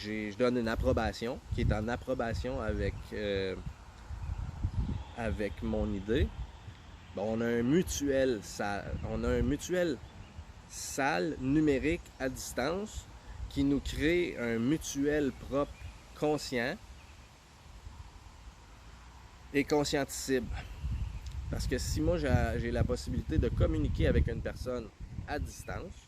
je donne une approbation qui est en approbation avec mon idée. Bon, on a un mutuel salle numérique à distance qui nous crée un mutuel propre conscient et conscienticible. Parce que si moi j'ai la possibilité de communiquer avec une personne à distance,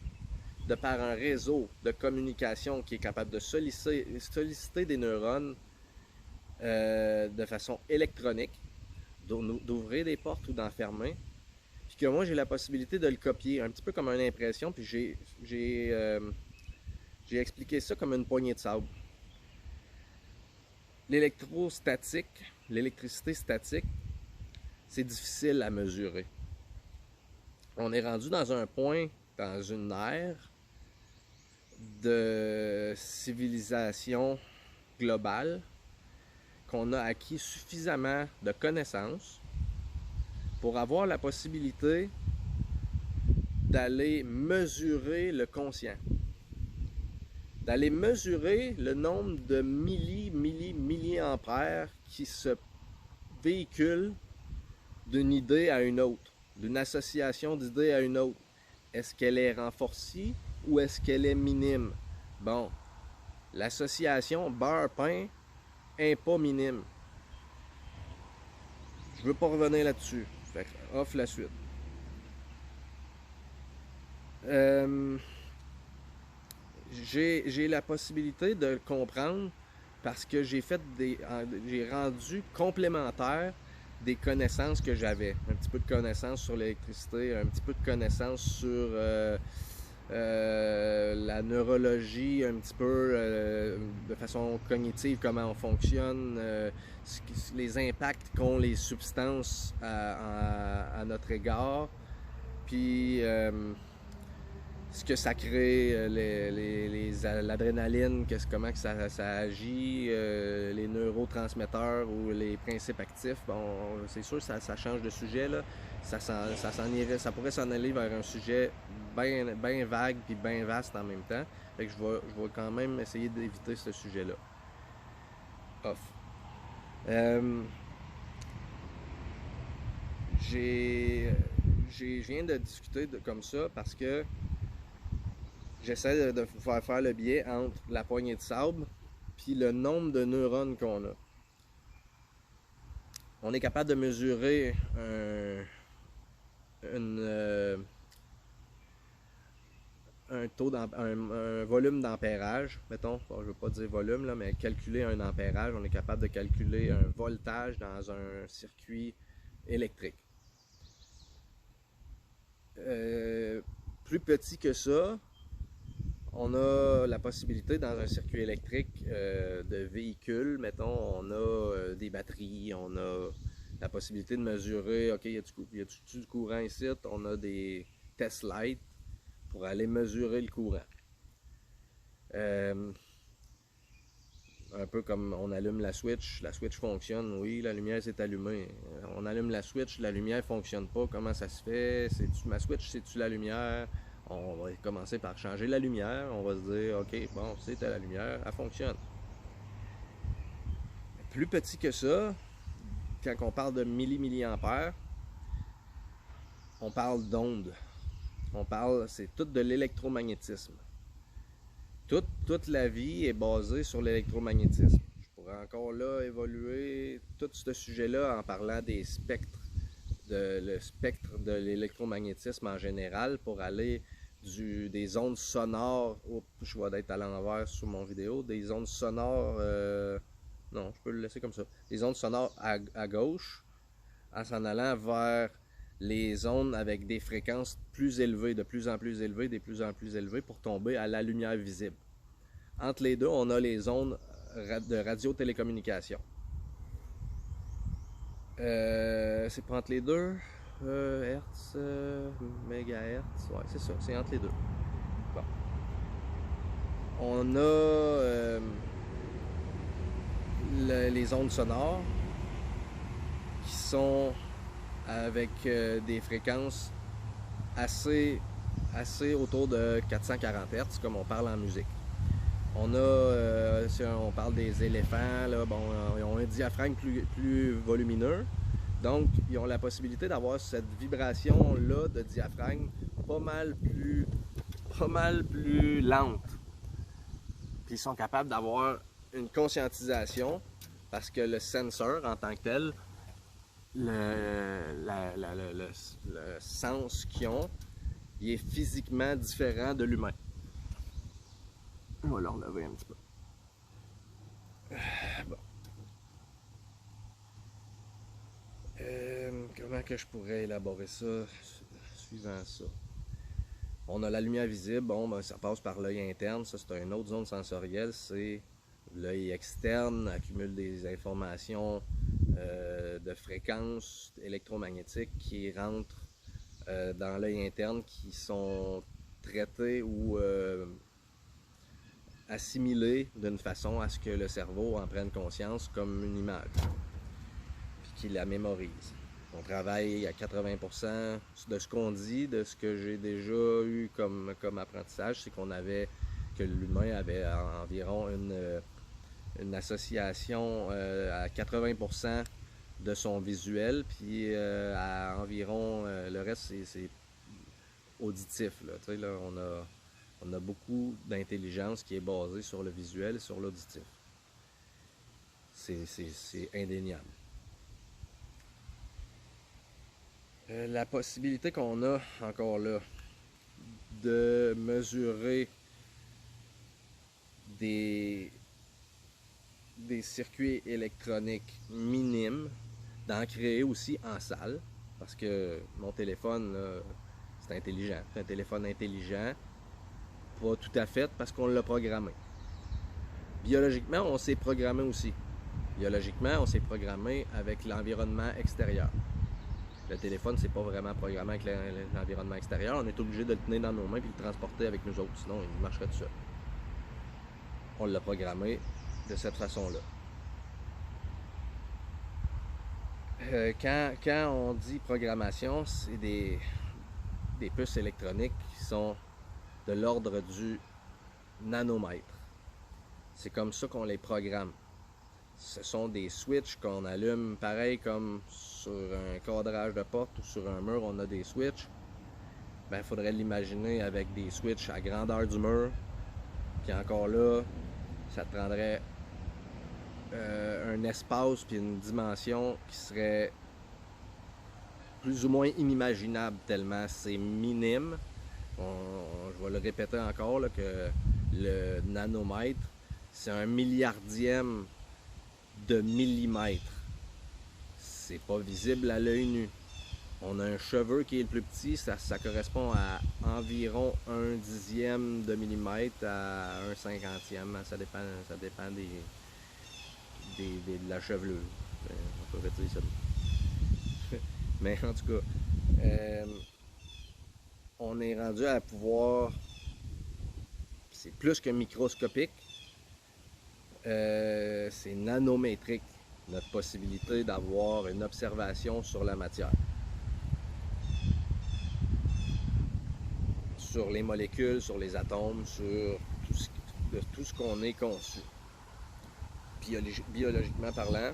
de par un réseau de communication qui est capable de solliciter des neurones de façon électronique, d'ouvrir des portes ou d'enfermer, puis que moi j'ai la possibilité de le copier, un petit peu comme une impression, puis j'ai expliqué ça comme une poignée de sable. L'électrostatique, l'électricité statique, c'est difficile à mesurer. On est rendu dans un point, dans une ère de civilisation globale qu'on a acquis suffisamment de connaissances pour avoir la possibilité d'aller mesurer le conscient, d'aller mesurer le nombre de milliampères qui se véhiculent d'une idée à une autre, d'une association d'idées à une autre. Est-ce qu'elle est renforcée ou est-ce qu'elle est minime? Bon, l'association beurre-pain n'est pas minime. Je veux pas revenir là-dessus. Fait que off la suite. J'ai la possibilité de le comprendre parce que j'ai rendu complémentaire des connaissances que j'avais. Un petit peu de connaissances sur l'électricité, un petit peu de connaissances sur la neurologie, un petit peu de façon cognitive, comment on fonctionne, les impacts qu'ont les substances à notre égard, puis ce que ça crée, l'adrénaline, comment que ça agit, les neurotransmetteurs ou les principes actifs. Bon, c'est sûr que ça change de sujet, là. Ça pourrait s'en aller vers un sujet bien vague puis bien vaste en même temps. Fait que je vais quand même essayer d'éviter ce sujet-là. Off. Je viens de discuter comme ça parce que j'essaie de vous faire le biais entre la poignée de sable puis le nombre de neurones qu'on a. On est capable de mesurer un volume d'ampérage, mettons, je ne veux pas dire volume, là, mais calculer un ampérage, on est capable de calculer un voltage dans un circuit électrique. Plus petit que ça, on a la possibilité dans un circuit électrique de véhicules, mettons, on a des batteries, on a la possibilité de mesurer, ok, y a-tu du courant ici, on a des test lights pour aller mesurer le courant. Un peu comme on allume la switch fonctionne, oui, la lumière s'est allumée. On allume la switch, la lumière fonctionne pas, comment ça se fait? C'est-tu ma switch, c'est-tu la lumière? On va commencer par changer la lumière, on va se dire, ok, bon, c'est la lumière, elle fonctionne. Plus petit que ça, quand on parle de milliampères, on parle d'ondes. C'est tout de l'électromagnétisme. Toute la vie est basée sur l'électromagnétisme. Je pourrais encore là évoluer tout ce sujet-là en parlant des spectres, le spectre de l'électromagnétisme en général pour aller des ondes sonores. Oups, je vais être à l'envers sur mon vidéo. Des ondes sonores. Non, je peux le laisser comme ça. Des ondes sonores à gauche en s'en allant vers les ondes avec des fréquences plus élevées, de plus en plus élevées pour tomber à la lumière visible. Entre les deux, on a les ondes de radio-télécommunication. C'est pas entre les deux, Hertz, mégahertz, ouais, c'est ça, c'est entre les deux. Bon. On a les ondes sonores qui sont avec des fréquences assez autour de 440 Hz, comme on parle en musique. On a si on parle des éléphants, là, bon, ils ont un diaphragme plus volumineux. Donc, ils ont la possibilité d'avoir cette vibration-là de diaphragme pas mal plus lente. Puis ils sont capables d'avoir une conscientisation parce que le sensor en tant que tel, le sens qu'ils ont, il est physiquement différent de l'humain. On va le relever un petit peu. Bon. Comment que je pourrais élaborer ça suivant ça? On a la lumière visible, bon, ben, ça passe par l'œil interne, ça c'est une autre zone sensorielle, c'est l'œil externe, accumule des informations de fréquences électromagnétiques qui rentrent dans l'œil interne, qui sont traitées ou assimilées d'une façon à ce que le cerveau en prenne conscience comme une image, puis qu'il la mémorise. On travaille à 80% de ce qu'on dit, de ce que j'ai déjà eu comme apprentissage, c'est que l'humain avait environ une association à 80% de son visuel, puis à environ le reste c'est auditif. Là. Tu sais, là, on a beaucoup d'intelligence qui est basée sur le visuel et sur l'auditif. C'est indéniable. La possibilité qu'on a encore là de mesurer des circuits électroniques minimes, d'en créer aussi en salle, parce que mon téléphone, c'est intelligent. C'est un téléphone intelligent, pas tout à fait parce qu'on l'a programmé. Biologiquement, on s'est programmé aussi. Biologiquement, on s'est programmé avec l'environnement extérieur. Le téléphone, c'est pas vraiment programmé avec l'environnement extérieur. On est obligé de le tenir dans nos mains et le transporter avec nous autres, sinon il marcherait tout seul. On l'a programmé de cette façon-là. Quand on dit programmation, c'est des puces électroniques qui sont de l'ordre du nanomètre. C'est comme ça qu'on les programme. Ce sont des switches qu'on allume, pareil comme sur un cadrage de porte ou sur un mur, on a des switches. Il faudrait l'imaginer avec des switches à grandeur du mur. Puis encore là, ça te prendrait un espace puis une dimension qui serait plus ou moins inimaginable tellement c'est minime. Je vais le répéter encore là, que le nanomètre, c'est un milliardième de millimètre. C'est pas visible à l'œil nu. On a un cheveu qui est le plus petit, ça correspond à environ 1/10 de millimètre à 1/50. Ça dépend de la chevelure. On peut dire ça. Mais en tout cas, on est rendu à pouvoir, c'est plus que microscopique, c'est nanométrique, notre possibilité d'avoir une observation sur la matière, sur les molécules, sur les atomes, sur tout ce qu'on est conçu. Biologiquement parlant,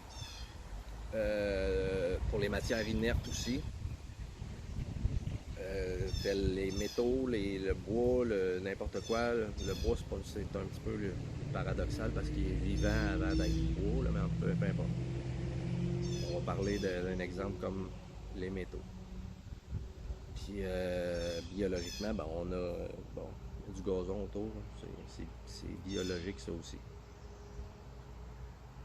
pour les matières inertes aussi, tels les métaux, le bois, n'importe quoi. Le bois, c'est un petit peu paradoxal parce qu'il est vivant avant d'être bois, là, mais peu importe. On va parler d'un exemple comme les métaux. Puis biologiquement, on a du gazon autour. C'est biologique ça aussi.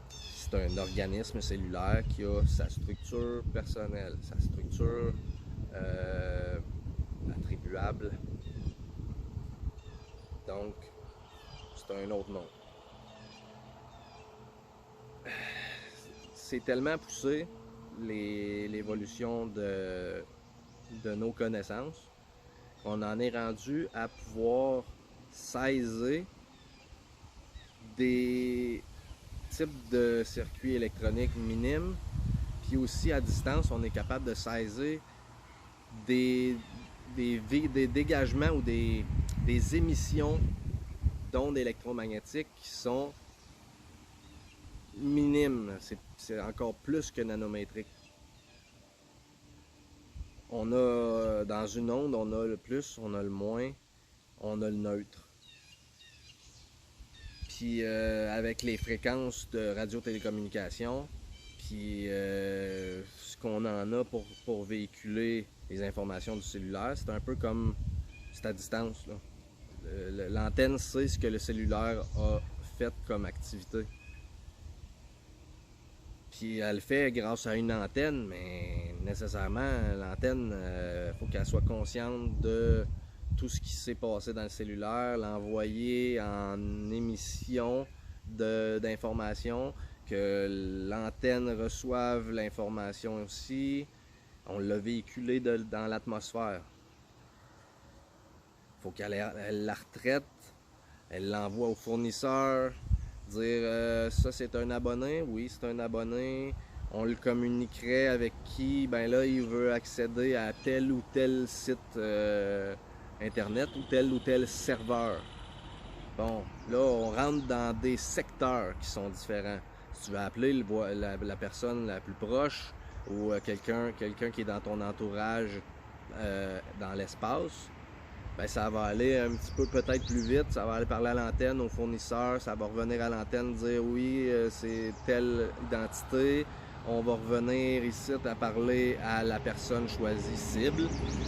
C'est un organisme cellulaire qui a sa structure personnelle, sa structure attribuable. Donc, c'est un autre nom. C'est tellement poussé l'évolution de nos connaissances qu'on en est rendu à pouvoir saisir des types de circuits électroniques minimes, puis aussi à distance, on est capable de saisir des dégagements ou des émissions d'ondes électromagnétiques qui sont minime, c'est encore plus que nanométrique. On a, dans une onde, on a le plus, on a le moins, on a le neutre. Puis avec les fréquences de radio-télécommunication, puis ce qu'on en a pour véhiculer les informations du cellulaire, c'est un peu comme, c'est à distance, là. L'antenne sait ce que le cellulaire a fait comme activité. Puis elle le fait grâce à une antenne, mais nécessairement, l'antenne, faut qu'elle soit consciente de tout ce qui s'est passé dans le cellulaire, l'envoyer en émission d'informations, que l'antenne reçoive l'information aussi. On l'a véhiculé dans l'atmosphère. Faut qu'elle la retraite, elle l'envoie au fournisseur, dire ça c'est un abonné, oui c'est un abonné, on le communiquerait avec qui, ben là il veut accéder à tel ou tel site internet ou tel serveur. Bon, là on rentre dans des secteurs qui sont différents. Si tu veux appeler la personne la plus proche ou quelqu'un qui est dans ton entourage dans l'espace, ben, ça va aller un petit peu peut-être plus vite, ça va aller parler à l'antenne, au fournisseur, ça va revenir à l'antenne, dire oui, c'est telle identité, on va revenir ici à parler à la personne choisie cible,